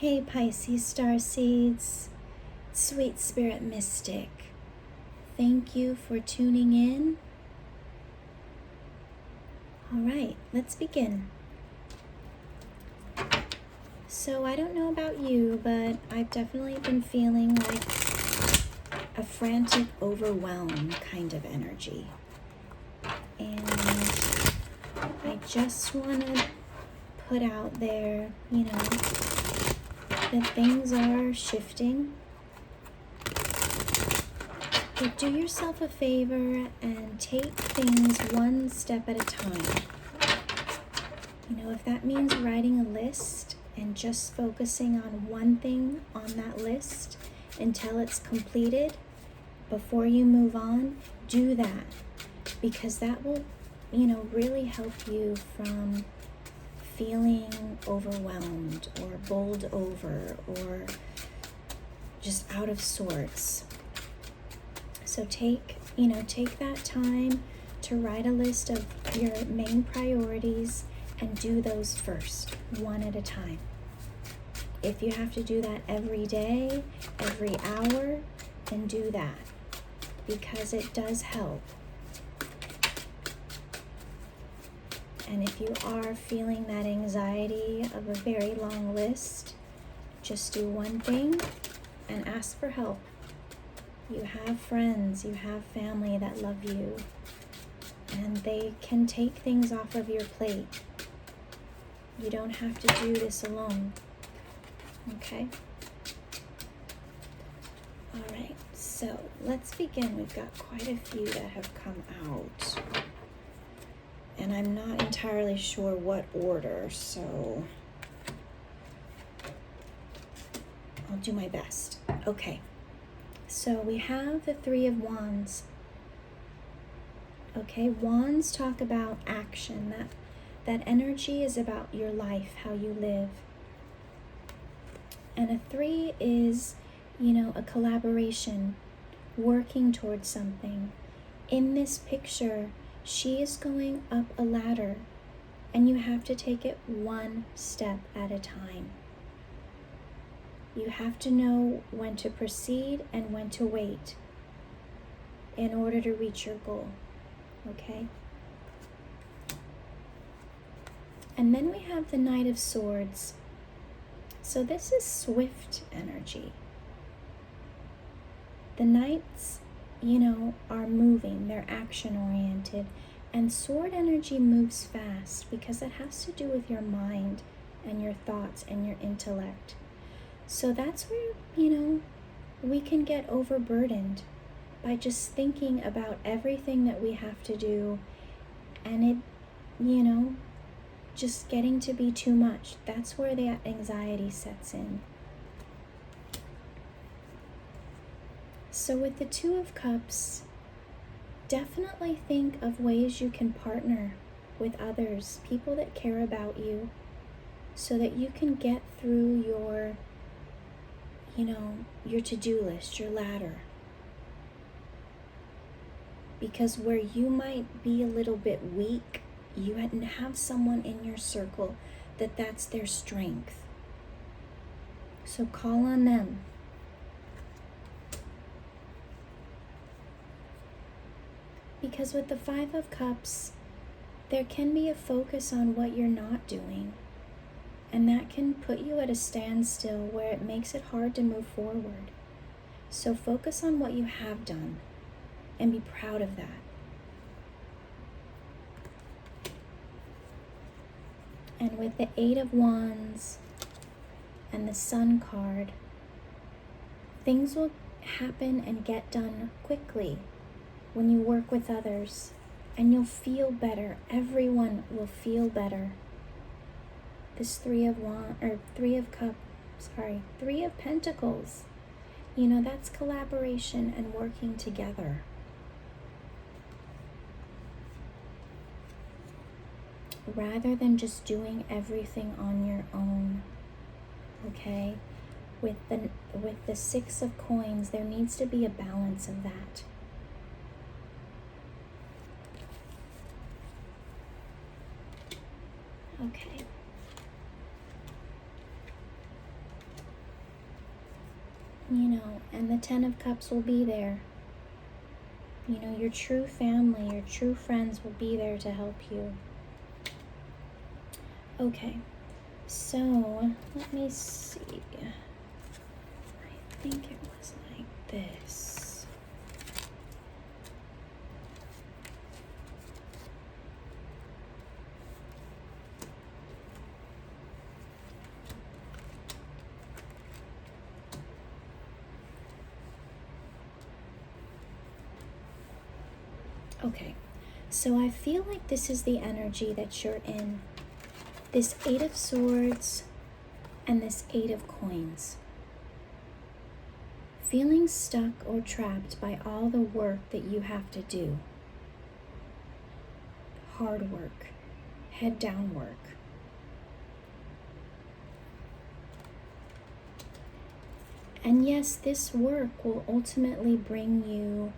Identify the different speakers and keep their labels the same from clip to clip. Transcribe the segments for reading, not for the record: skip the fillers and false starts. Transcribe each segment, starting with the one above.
Speaker 1: Hey Pisces Starseeds, Sweet Spirit Mystic, thank you for tuning in. Alright, let's begin. So I don't know about you, but I've definitely been feeling like a frantic, overwhelmed kind of energy. And I just want to put out there, that things are shifting. But do yourself a favor and take things one step at a time. If that means writing a list and just focusing on one thing on that list until it's completed before you move on, do that. Because that will, really help you from feeling overwhelmed or bowled over or just out of sorts. So take that time to write a list of your main priorities and do those first, one at a time. If you have to do that every day, every hour, then do that, because it does help. And if you are feeling that anxiety of a very long list, just do one thing and ask for help. You have friends, you have family that love you, and they can take things off of your plate. You don't have to do this alone, okay? All right, so let's begin. We've got quite a few that have come out, and I'm not entirely sure what order, so I'll do my best. Okay. So we have the Three of Wands. Okay, Wands talk about action. That energy is about your life, how you live. And a three is, a collaboration, working towards something. In this picture, she is going up a ladder, and you have to take it one step at a time. You have to know when to proceed and when to wait in order to reach your goal, okay? And then we have the Knight of Swords. So this is swift energy. The Knights, are moving, they're action-oriented, and sword energy moves fast because it has to do with your mind and your thoughts and your intellect. So that's where, we can get overburdened by just thinking about everything that we have to do, and it, just getting to be too much. That's where the anxiety sets in. So with the Two of Cups, definitely think of ways you can partner with others, people that care about you, so that you can get through your to-do list, your ladder. Because where you might be a little bit weak, you have someone in your circle that's their strength. So call on them. Because with the Five of Cups, there can be a focus on what you're not doing. And that can put you at a standstill where it makes it hard to move forward. So focus on what you have done and be proud of that. And with the Eight of Wands and the Sun card, things will happen and get done quickly when you work with others, and you'll feel better. Everyone will feel better. This Three of Pentacles, that's collaboration and working together. Rather than just doing everything on your own, okay? With the Six of Coins, there needs to be a balance of that. Okay. And the Ten of Cups will be there. Your true family, your true friends will be there to help you. Okay, so let me see. I think it was like this. Okay, so I feel like this is the energy that you're in. This Eight of Swords and this Eight of Coins. Feeling stuck or trapped by all the work that you have to do. Hard work, head down work. And yes, this work will ultimately bring you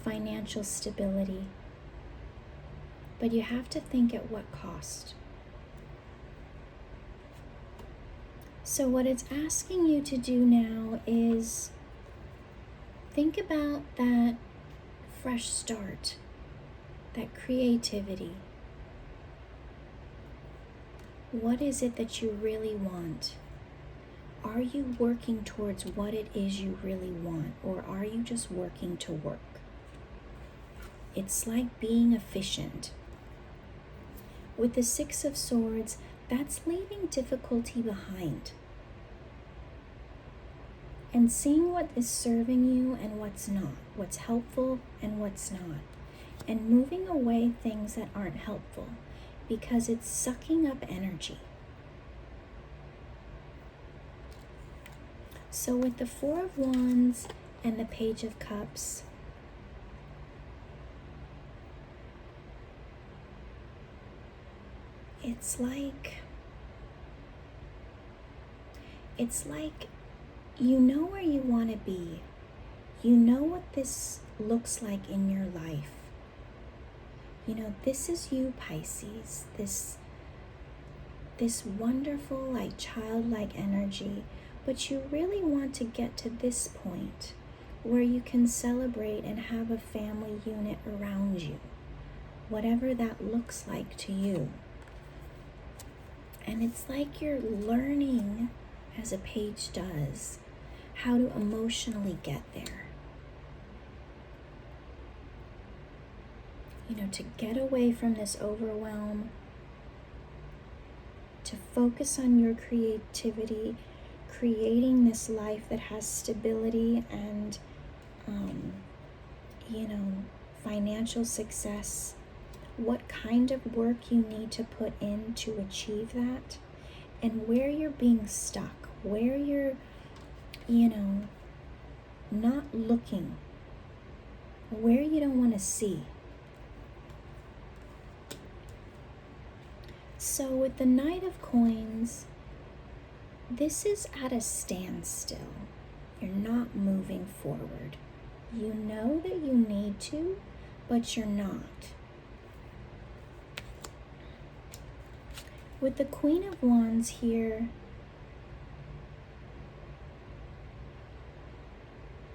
Speaker 1: financial stability. But you have to think at what cost. So what it's asking you to do now is think about that fresh start, that creativity. What is it that you really want? Are you working towards what it is you really want, or are you just working to work? It's like being efficient. With the Six of Swords, that's leaving difficulty behind and seeing what is serving you and what's not, what's helpful and what's not, and moving away things that aren't helpful because it's sucking up energy. So with the Four of Wands and the Page of Cups, it's like you know where you want to be. You know what this looks like in your life. This is you, Pisces. This wonderful, like childlike energy. But you really want to get to this point where you can celebrate and have a family unit around you, whatever that looks like to you. And it's like you're learning, as a page does, how to emotionally get there. To get away from this overwhelm, to focus on your creativity, creating this life that has stability and, financial success. What kind of work you need to put in to achieve that, and where you're being stuck, where you're, not looking, where you don't want to see. So with the Knight of Coins, this is at a standstill. You're not moving forward. You know that you need to, but you're not. With the Queen of Wands here,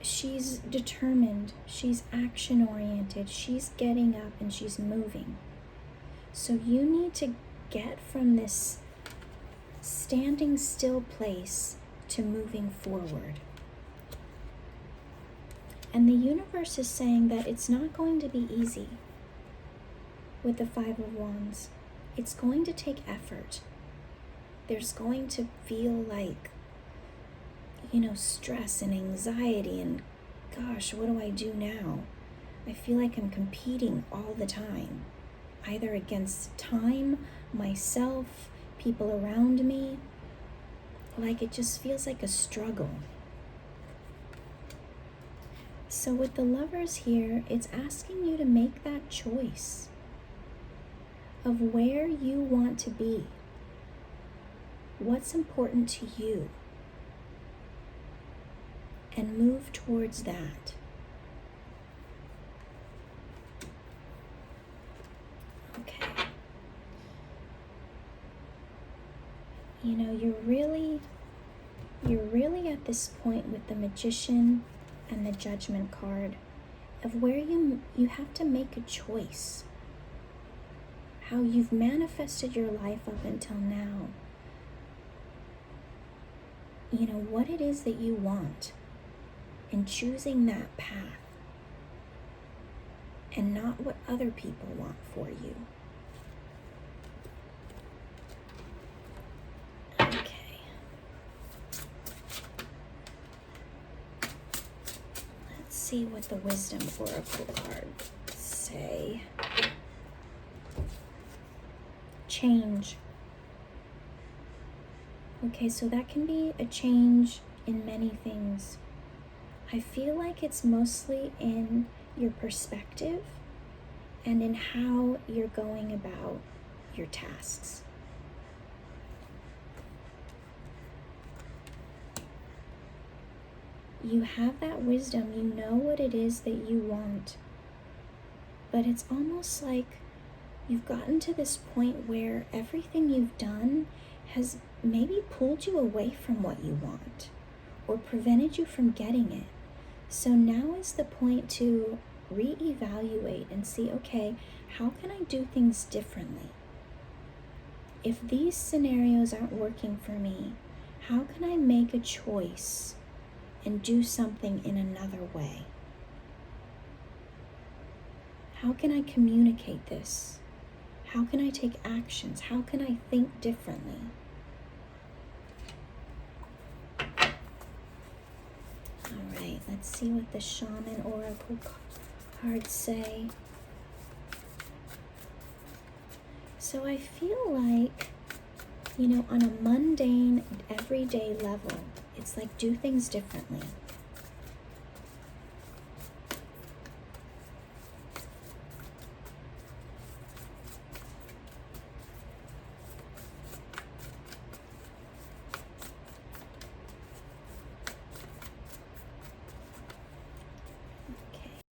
Speaker 1: she's determined, she's action-oriented, she's getting up and she's moving. So you need to get from this standing still place to moving forward. And the universe is saying that it's not going to be easy with the Five of Wands. It's going to take effort. There's going to feel like, stress and anxiety and, gosh, what do I do now? I feel like I'm competing all the time, either against time, myself, people around me. Like it just feels like a struggle. So with the Lovers here, it's asking you to make that choice of where you want to be, what's important to you, and move towards that. Okay. You're really You're really at this point with the Magician and the Judgment card of where you have to make a choice. How you've manifested your life up until now. You know, what it is that you want, and choosing that path and not what other people want for you. Okay. Let's see what the Wisdom Oracle cards say. Change. Okay, so that can be a change in many things. I feel like it's mostly in your perspective and in how you're going about your tasks. You have that wisdom, you know what it is that you want, but it's almost like you've gotten to this point where everything you've done has maybe pulled you away from what you want or prevented you from getting it. So now is the point to reevaluate and see, okay, how can I do things differently? If these scenarios aren't working for me, how can I make a choice and do something in another way? How can I communicate this? How can I take actions? How can I think differently? All right, let's see what the Shaman Oracle cards say. So I feel like, you know, on a mundane, everyday level, it's like do things differently.